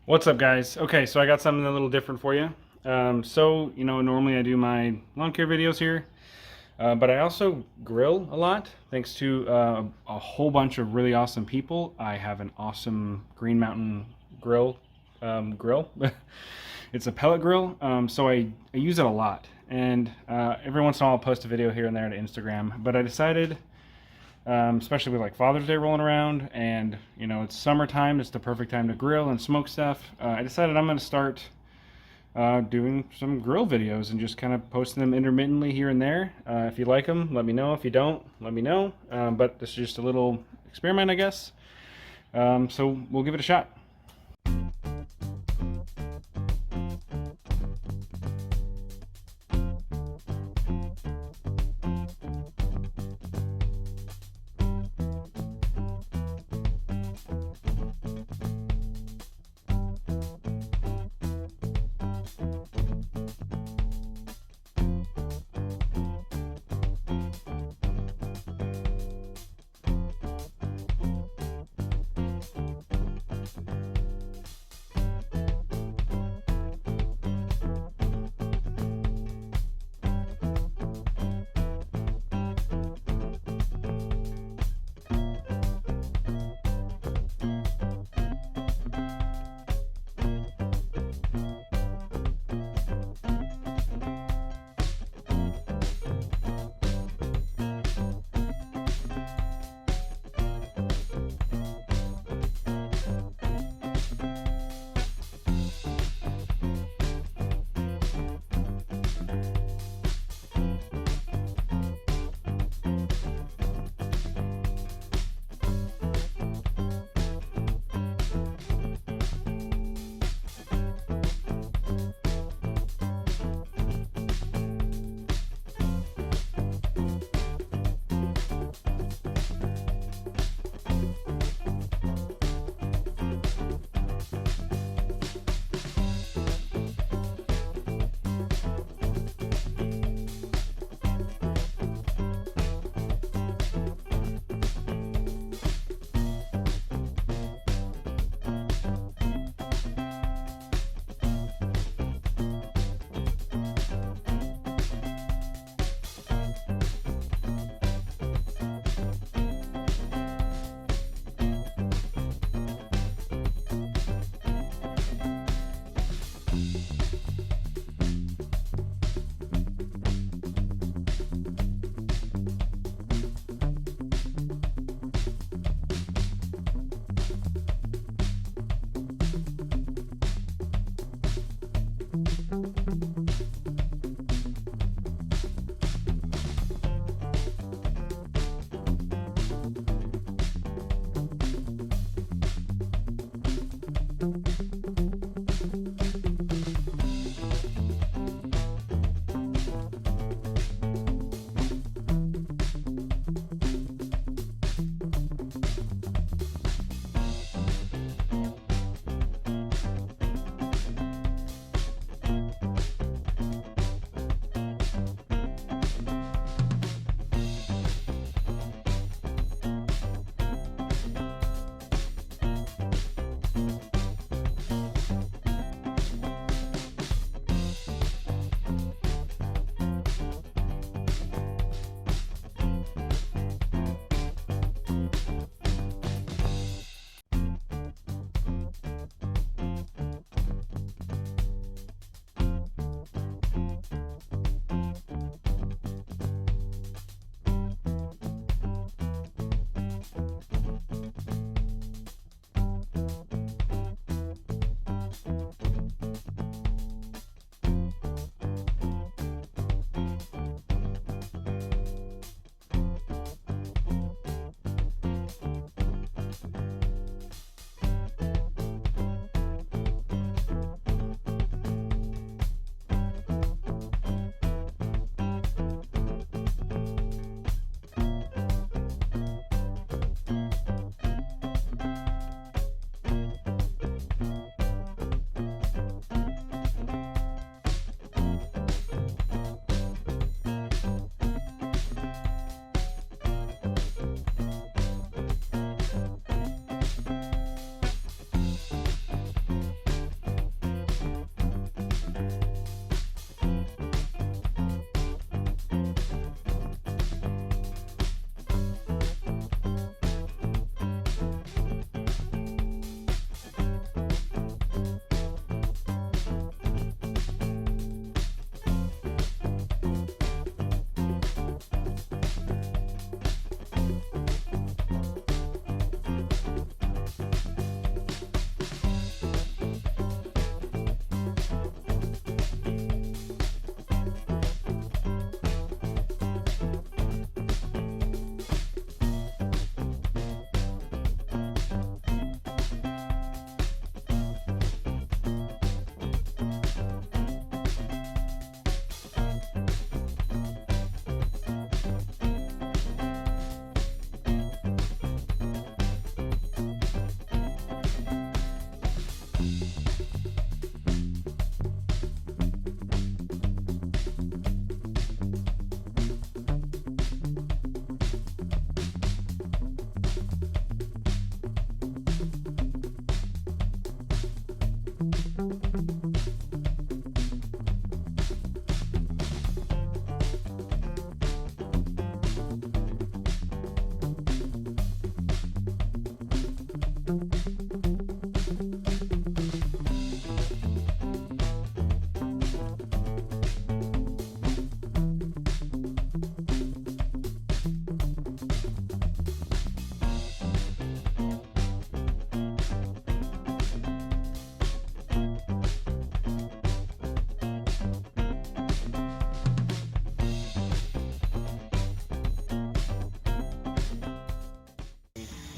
What's up, guys? Okay, so I got something a little different for you. Normally I do my lawn care videos here, but I also grill a lot thanks to a whole bunch of really awesome people. I have an awesome Green Mountain grill. It's a pellet grill, so I use it a lot. And every once in a while I'll post a video here and there to Instagram, but I decided especially with like Father's Day rolling around, and it's summertime. It's the perfect time to grill and smoke stuff. I decided I'm going to start doing some grill videos and just kind of posting them intermittently here and there. If you like them, let me know. If you don't, let me know. But this is just a little experiment, I guess. So we'll give it a shot.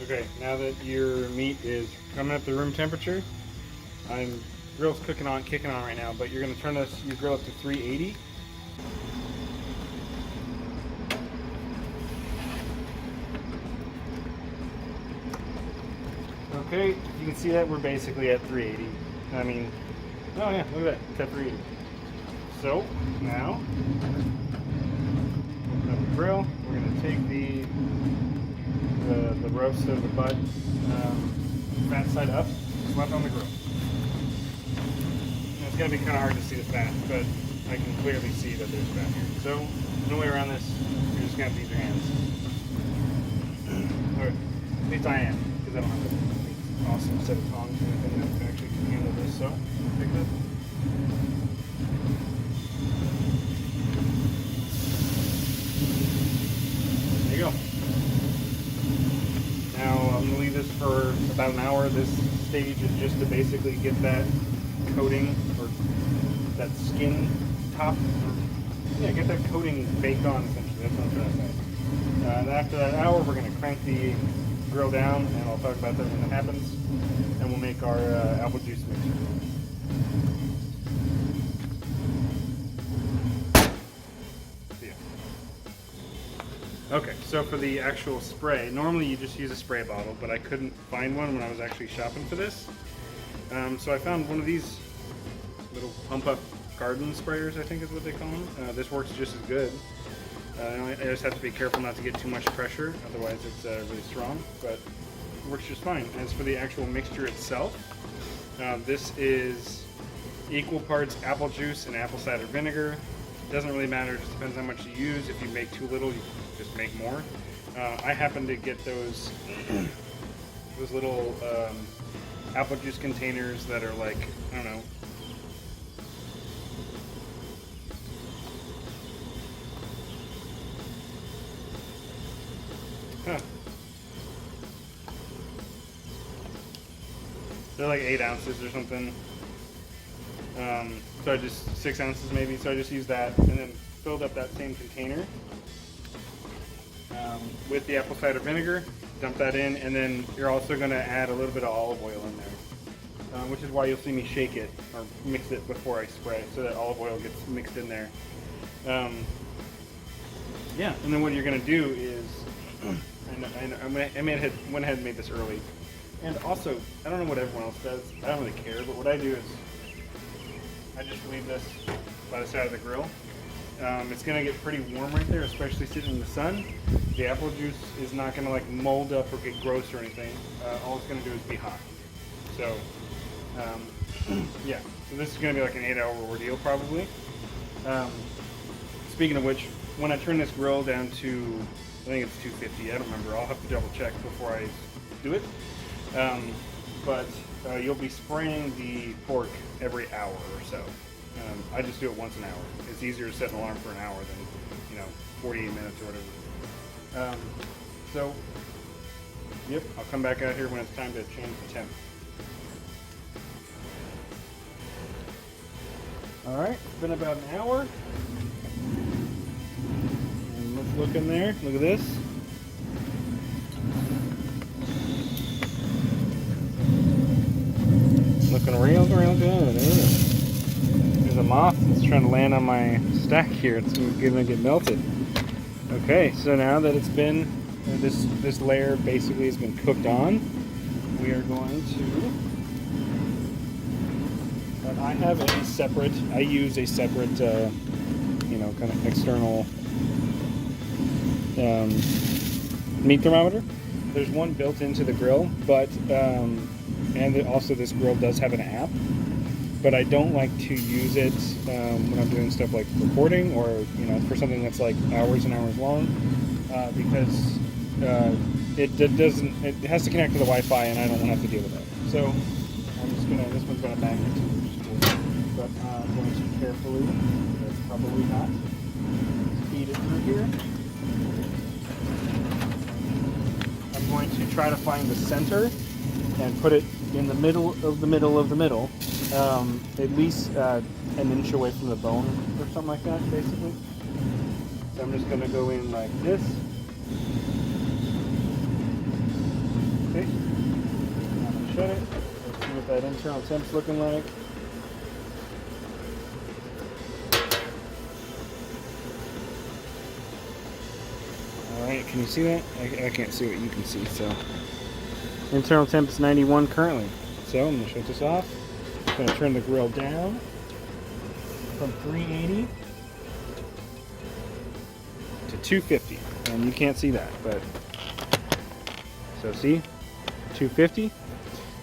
Okay, now that your meat is coming up to room temperature, grill's kicking on right now, but you're gonna turn your grill up to 380. Okay, you can see that we're basically at 380. I mean, oh yeah, look at that, it's at 380. So now, open up the grill. We're gonna take the roast of the butt, fat side up, slap on the grill. Now, it's going to be kind of hard to see the fat, but I can clearly see that there's fat here. So, no way around this. You're just going to have to use your hands. Or, at least I am, because I don't have an awesome set of tongs or anything that can actually handle this. So, pick it up. There you go. Now I'm going to leave this for about an hour. This stage is just to basically get that coating, or that skin top, yeah, get that coating baked on essentially. That's what I'm trying to say. And after that hour, we're going to crank the grill down, and I'll talk about that when that happens. And we'll make our apple juice mixture. Okay, so for the actual spray, normally you just use a spray bottle, but I couldn't find one when I was actually shopping for this. So I found one of these little pump-up garden sprayers, I think is what they call them. This works just as good. I just have to be careful not to get too much pressure, otherwise it's really strong, but it works just fine. As for the actual mixture itself, this is equal parts apple juice and apple cider vinegar. It doesn't really matter, it just depends how much you use. If you make too little, you just make more. I happen to get those those little apple juice containers that are like, I don't know, they're like 8 ounces or something. So I just 6 ounces maybe. So I just use that and then filled up that same container with the apple cider vinegar. Dump that in, and then you're also going to add a little bit of olive oil in there, which is why you'll see me shake it or mix it before I spray, so that olive oil gets mixed in there. Yeah, and then what you're going to do is, I went ahead and made this early. And also, I don't know what everyone else does. I don't really care, but what I do is I just leave this by the side of the grill. It's going to get pretty warm right there, especially sitting in the sun. The apple juice is not going to like mold up or get gross or anything. All it's going to do is be hot. So, yeah. So this is going to be like an 8-hour ordeal probably. Speaking of which, when I turn this grill down to, I think it's 250. I don't remember. I'll have to double check before I do it. But you'll be spraying the pork every hour or so. I just do it once an hour. It's easier to set an alarm for an hour than, 48 minutes or whatever. So, yep, I'll come back out here when it's time to change the temp. Alright, it's been about an hour. And let's look in there. Look at this. Looking real good. There's a moth that's trying to land on my stack here. It's gonna get melted. Okay, so now that it's been, this layer basically has been cooked on, we are going to I have a separate, I use a separate, you know, kind of external meat thermometer. There's one built into the grill, but, and also this grill does have an app, but I don't like to use it when I'm doing stuff like recording or, you know, for something that's like hours and hours long, because it has to connect to the Wi-Fi and I don't want to have to deal with that. So I'm just gonna, this one's got a magnet to it, which is cool. But I'm going to carefully, that's probably not, feed it through here. I'm going to try to find the center and put it in the middle of the middle of the middle, at least an inch away from the bone or something like that, basically. So I'm just going to go in like this. Okay. I'm going to shut it. Let's see what that internal temp's looking like. Alright, can you see that? I can't see what you can see, so. Internal temp is 91 currently. So I'm going to shut this off. I'm going to turn the grill down from 380 to 250. And you can't see that, but so see, 250.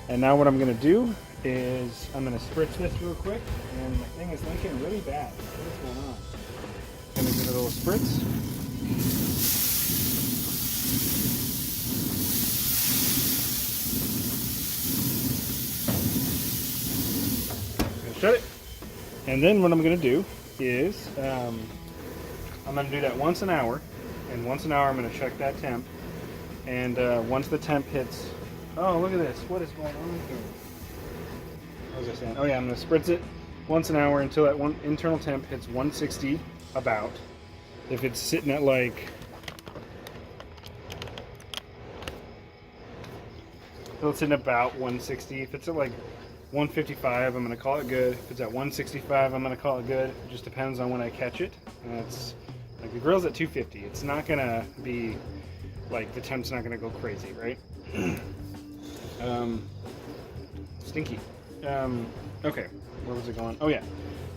And now what I'm going to do is I'm going to spritz this real quick. And my thing is leaking really bad. What's going on? I'm going to give it a little spritz. Shut it. And then what I'm going to do is I'm going to do that once an hour, and once an hour I'm going to check that temp, and once the temp hits, oh look at this, what is going on here? What was I saying? Oh yeah, I'm going to spritz it once an hour until that one internal temp hits 160 about. If it's sitting at like, so it's sitting about 160. If it's at like 155, I'm going to call it good. If it's at 165, I'm going to call it good. It just depends on when I catch it. And it's like the grill's at 250. It's not going to be like, the temp's not going to go crazy, right? Stinky. Okay, where was it going? Oh yeah.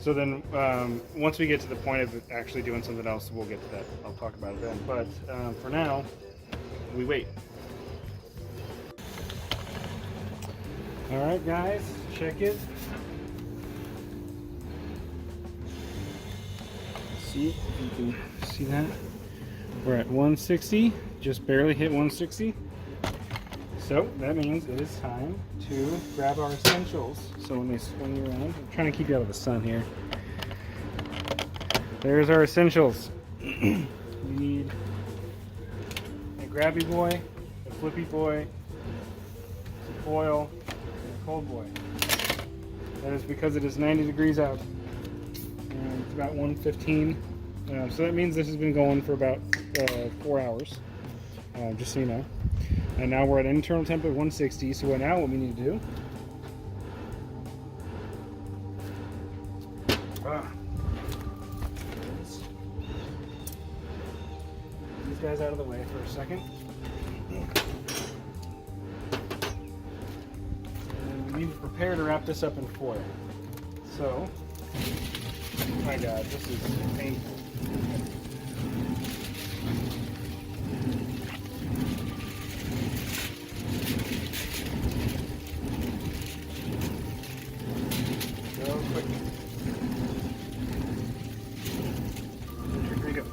So then once we get to the point of actually doing something else, we'll get to that. I'll talk about it then. But for now, we wait. Alright guys, check it. See if you can see that. We're at 160, just barely hit 160. So that means it is time to grab our essentials. So when they swing you around, I'm trying to keep you out of the sun here. There's our essentials. We need a grabby boy, a flippy boy, some foil, cold boy. That is because it is 90 degrees out and it's about 1:15. So that means this has been going for about 4 hours, just so you know. And now we're at internal temp at 160. So now what we need to do, these guys out of the way for a second. We need to prepare to wrap this up in foil. So, oh my god, this is painful. Go quick. Here we go.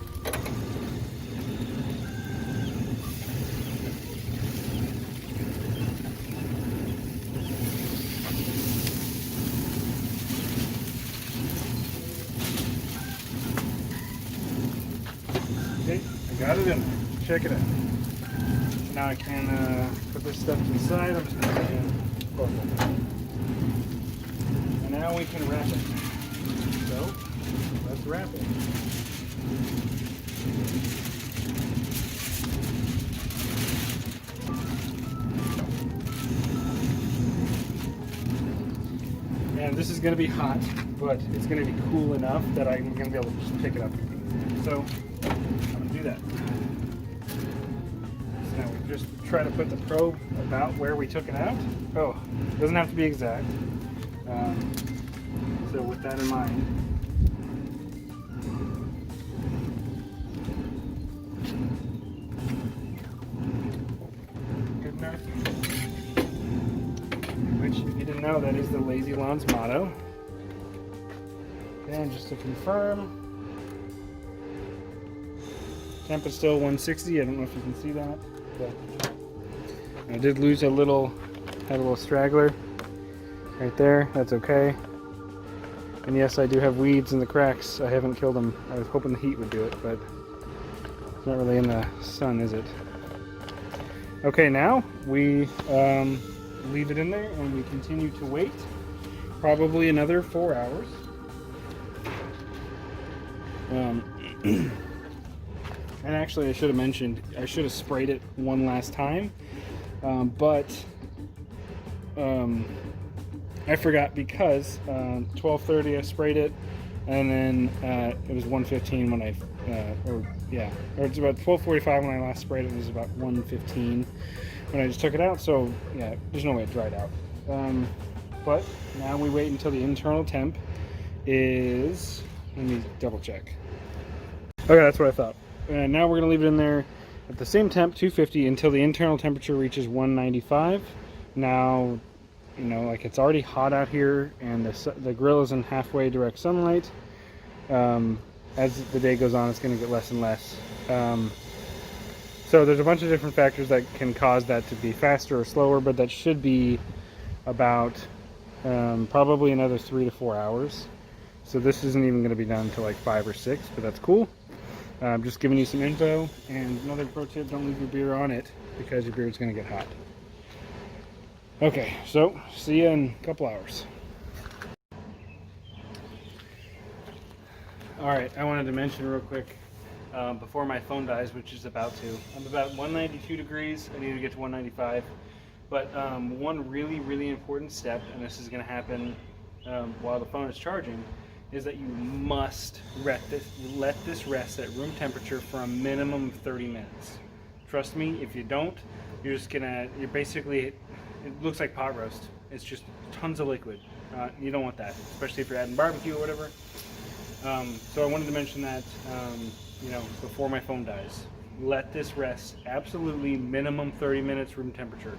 Okay, I got it in there. Check it out. Now I can put this stuff to the side. I'm just going to and now we can wrap it. So, let's wrap it. And this is going to be hot, but it's going to be cool enough that I'm going to be able to just pick it up. So, I'm going to do that. So now we just try to put the probe about where we took it out. Oh, it doesn't have to be exact. So with that in mind, good enough. Which, if you didn't know, that is the Lazy Lawns motto. And just to confirm, temp is still 160. I don't know if you can see that, but I did lose had a little straggler right there. That's okay. And yes, I do have weeds in the cracks. I haven't killed them. I was hoping the heat would do it, but it's not really in the sun, is it? Okay, now we leave it in there and we continue to wait probably another 4 hours. And actually, I should have mentioned, I should have sprayed it one last time, but I forgot because 12:30 I sprayed it, and then it was 1:15 when or it's about 12:45 when I last sprayed it. It was about 1:15 when I just took it out. So yeah, there's no way it dried out. But now we wait until the internal temp is. Let me double check. Okay, that's what I thought. And now we're gonna leave it in there at the same temp, 250, until the internal temperature reaches 195. Now, you know, like it's already hot out here, and the grill is in halfway direct sunlight. As the day goes on, it's going to get less and less. So there's a bunch of different factors that can cause that to be faster or slower, but that should be about probably another 3 to 4 hours. So this isn't even going to be done until like 5 or 6, but that's cool. I'm just giving you some info. And another pro tip, don't leave your beer on it because your beer is going to get hot. Okay, so see you in a couple hours. Alright, I wanted to mention real quick before my phone dies, which is about to. I'm about 192 degrees. I need to get to 195. But one really, really important step, and this is going to happen while the phone is charging, is that you must let this rest at room temperature for a minimum of 30 minutes. Trust me, if you don't, you're basically, it looks like pot roast. It's just tons of liquid. You don't want that, especially if you're adding barbecue or whatever. So I wanted to mention that, you know, before my phone dies. Let this rest absolutely minimum 30 minutes room temperature.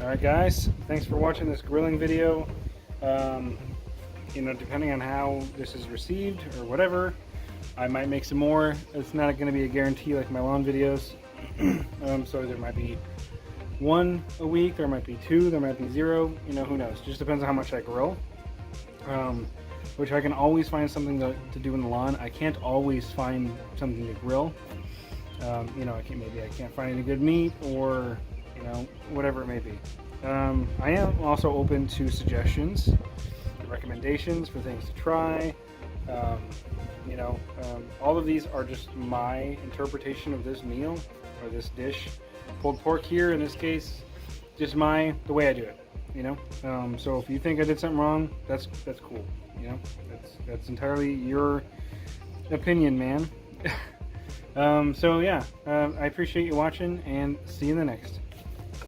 Alright guys, thanks for watching this grilling video. You know, depending on how this is received or whatever, I might make some more. It's not going to be a guarantee like my lawn videos. So there might be 1 a week, there might be 2, there might be 0, you know, who knows. Just depends on how much I grill. Which I can always find something to do in the lawn. I can't always find something to grill. You know, maybe I can't find any good meat, or you know, whatever it may be. I am also open to suggestions, recommendations for things to try. You know, all of these are just my interpretation of this meal or this dish. Pulled pork here in this case, just the way I do it. You know, so if you think I did something wrong, that's cool. You know, that's entirely your opinion, man. So yeah, I appreciate you watching, and see you in the next.